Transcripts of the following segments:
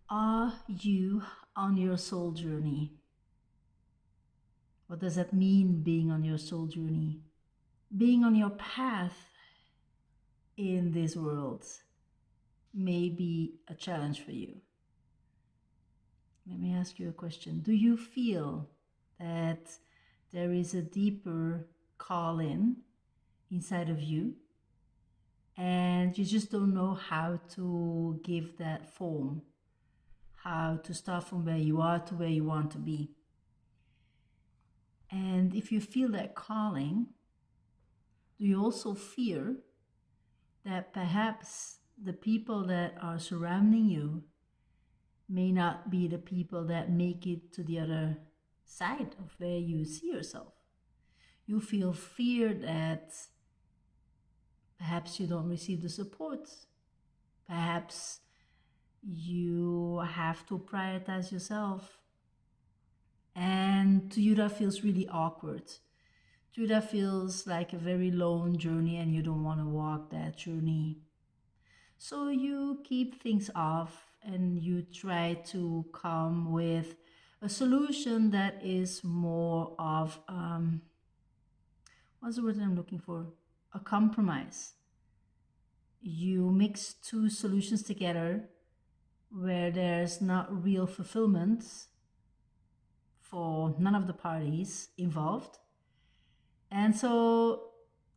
Are you on your soul journey? What does that mean, being on your soul journey? Being on your path in this world may be a challenge for you. Let me ask you a question. Do you feel that there is a deeper calling inside of you and you just don't know how to give that form, how to start from where you are to where you want to be? And if you feel that calling, do you also fear that perhaps the people that are surrounding you may not be the people that make it to the other side of where you see yourself? You feel fear that perhaps you don't receive the support. Perhaps you have to prioritize yourself. And to you that feels really awkward. To you that feels like a very lone journey and you don't want to walk that journey. So you keep things off and you try to come with a solution that is more of, what's the word that I'm looking for? A compromise. You mix two solutions together where there's not real fulfillment for none of the parties involved. And so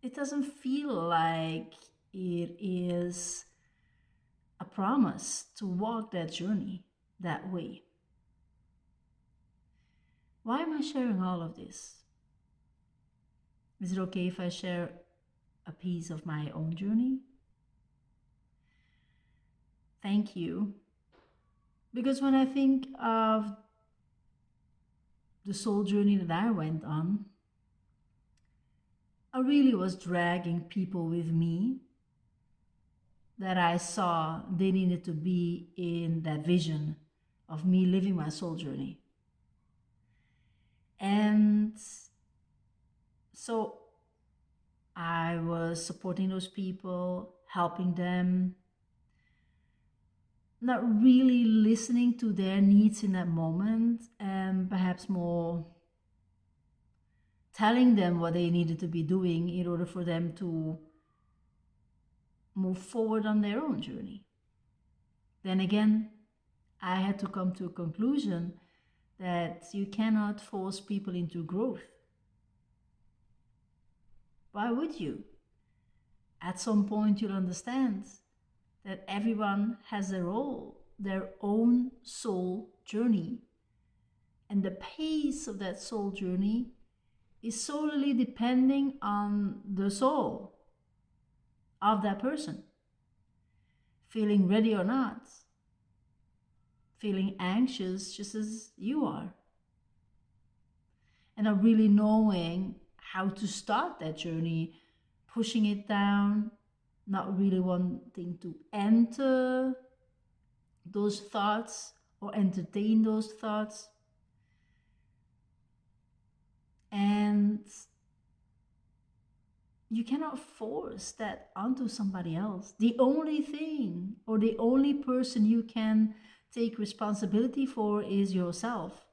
it doesn't feel like it is a promise to walk that journey that way. Why am I sharing all of this? Is it okay if I share a piece of my own journey? Thank you. Because when I think of the soul journey that I went on, I really was dragging people with me that I saw they needed to be in that vision of me living my soul journey. And so I was supporting those people, helping them, not really listening to their needs in that moment, and perhaps more telling them what they needed to be doing in order for them to move forward on their own journey. Then again, I had to come to a conclusion that you cannot force people into growth. Why would you? At some point, you'll understand that everyone has their own soul journey. And the pace of that soul journey is solely depending on the soul of that person. Feeling ready or not, feeling anxious just as you are. And not really knowing how to start that journey, pushing it down, not really wanting to enter those thoughts or entertain those thoughts. And you cannot force that onto somebody else. The only thing or the only person you can take responsibility for is yourself.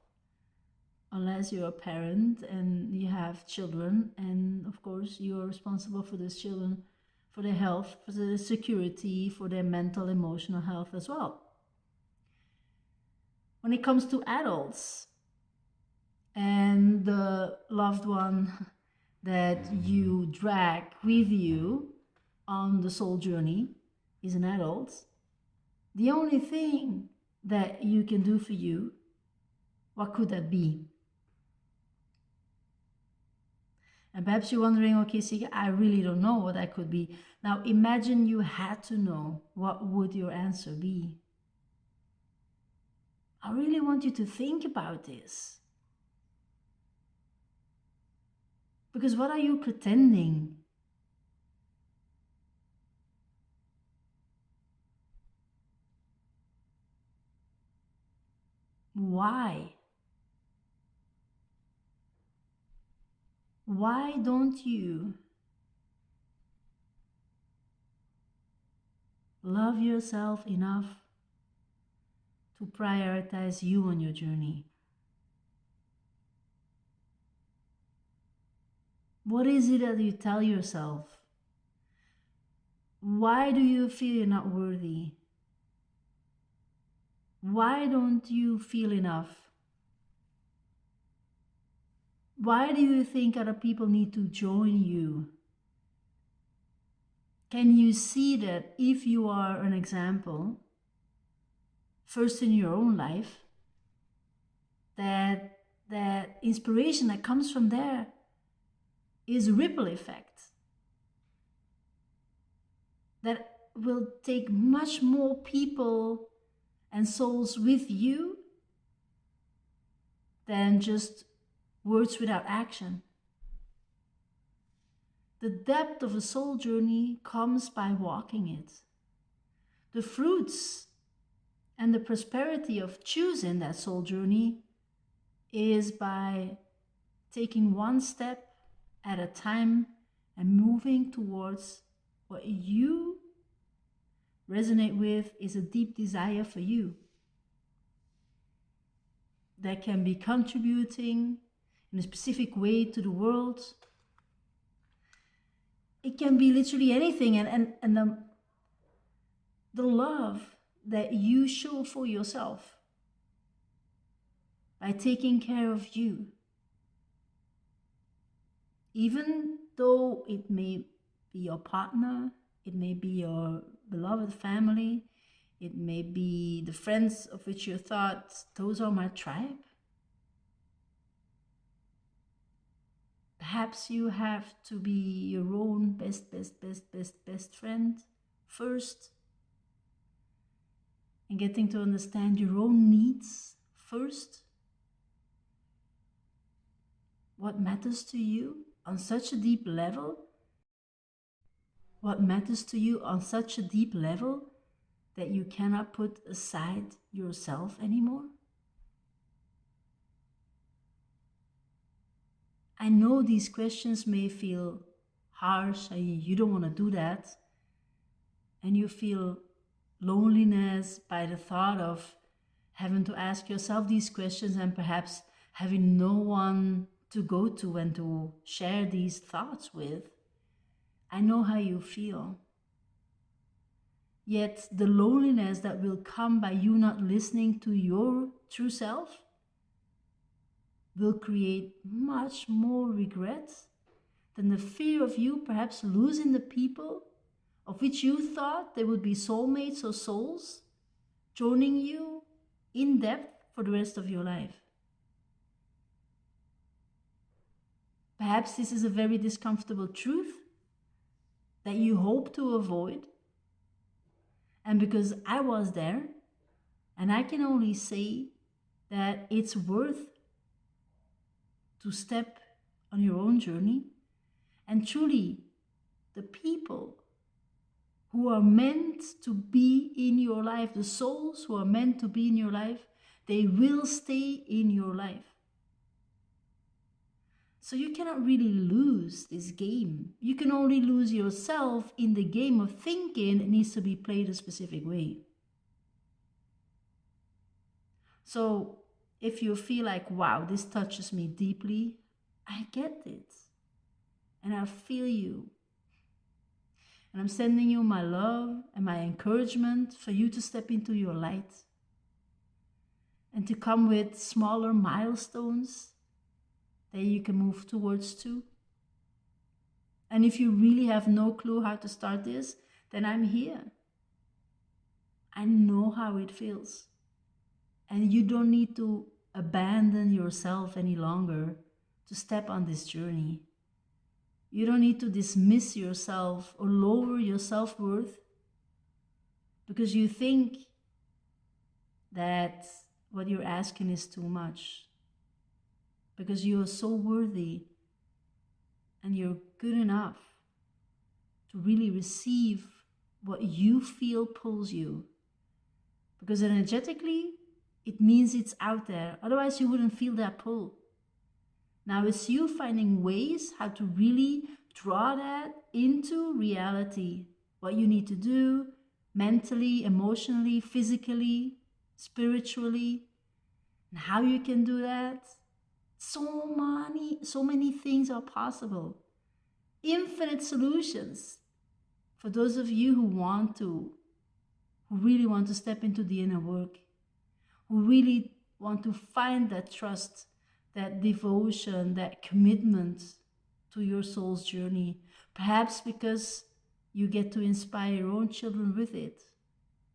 Unless you're a parent and you have children, and of course you are responsible for those children, for their health, for their security, for their mental, emotional health as well. When it comes to adults and the loved one that you drag with you on the soul journey is an adult, the only thing that you can do for you, what could that be? And perhaps you're wondering, okay, Sige, I really don't know what that could be. Now imagine you had to know, what would your answer be? I really want you to think about this. Because what are you pretending? Why? Why don't you love yourself enough to prioritize you on your journey. What is it that you tell yourself? Why do you feel you're not worthy? Why don't you feel enough? Why do you think other people need to join you? Can you see that if you are an example, first in your own life, that inspiration that comes from there is a ripple effect that will take much more people and souls with you than just words without action. The depth of a soul journey comes by walking it. The fruits and the prosperity of choosing that soul journey is by taking one step at a time and moving towards what you resonate with is a deep desire for you. That can be contributing in a specific way to the world. It can be literally anything, and the love that you show for yourself by taking care of you. Even though it may be your partner, it may be your beloved family, it may be the friends of which you thought, those are my tribe. Perhaps you have to be your own best friend first, and getting to understand your own needs first. What matters to you on such a deep level? What matters to you on such a deep level that you cannot put aside yourself anymore? I know these questions may feel harsh and you don't want to do that, and you feel loneliness by the thought of having to ask yourself these questions and perhaps having no one to go to and to share these thoughts with. I know how you feel. Yet the loneliness that will come by you not listening to your true self will create much more regret than the fear of you perhaps losing the people of which you thought they would be soulmates or souls, joining you in depth for the rest of your life. Perhaps this is a very discomfortable truth that you hope to avoid. And because I was there, and I can only say that it's worth to step on your own journey, and truly the people who are meant to be in your life, the souls who are meant to be in your life, they will stay in your life. So you cannot really lose this game. You can only lose yourself in the game of thinking it needs to be played a specific way. So if you feel like, wow, this touches me deeply, I get it. And I feel you. And I'm sending you my love and my encouragement for you to step into your light and to come with smaller milestones that you can move towards too. And if you really have no clue how to start this, then I'm here. I know how it feels. And you don't need to abandon yourself any longer to step on this journey. You don't need to dismiss yourself or lower your self-worth because you think that what you're asking is too much. Because you are so worthy and you're good enough to really receive what you feel pulls you. Because energetically, it means it's out there. Otherwise, you wouldn't feel that pull. Now it's you finding ways how to really draw that into reality. What you need to do mentally, emotionally, physically, spiritually, and how you can do that. So many things are possible. Infinite solutions for those of you who really want to step into the inner work, who really want to find that trust, that devotion, that commitment to your soul's journey. Perhaps because you get to inspire your own children with it,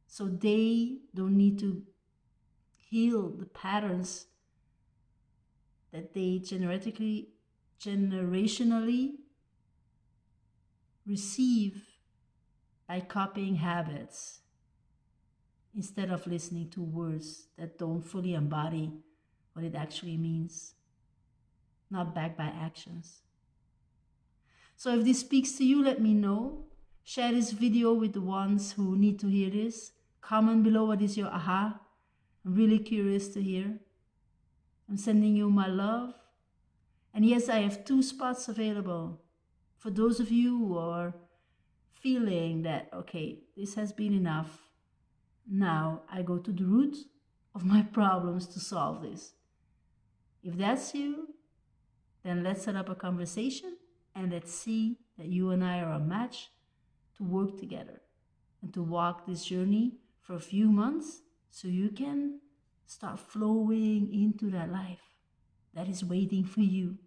so they don't need to heal the patterns that they generationally receive by copying habits instead of listening to words that don't fully embody what it actually means, not backed by actions. So if this speaks to you, let me know. Share this video with the ones who need to hear this. Comment below what is your aha. I'm really curious to hear. I'm sending you my love. And yes, I have 2 spots available for those of you who are feeling that, okay, this has been enough. Now I go to the root of my problems to solve this. If that's you, then let's set up a conversation and let's see that you and I are a match to work together and to walk this journey for a few months so you can start flowing into that life that is waiting for you.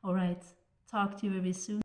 All right, talk to you very soon.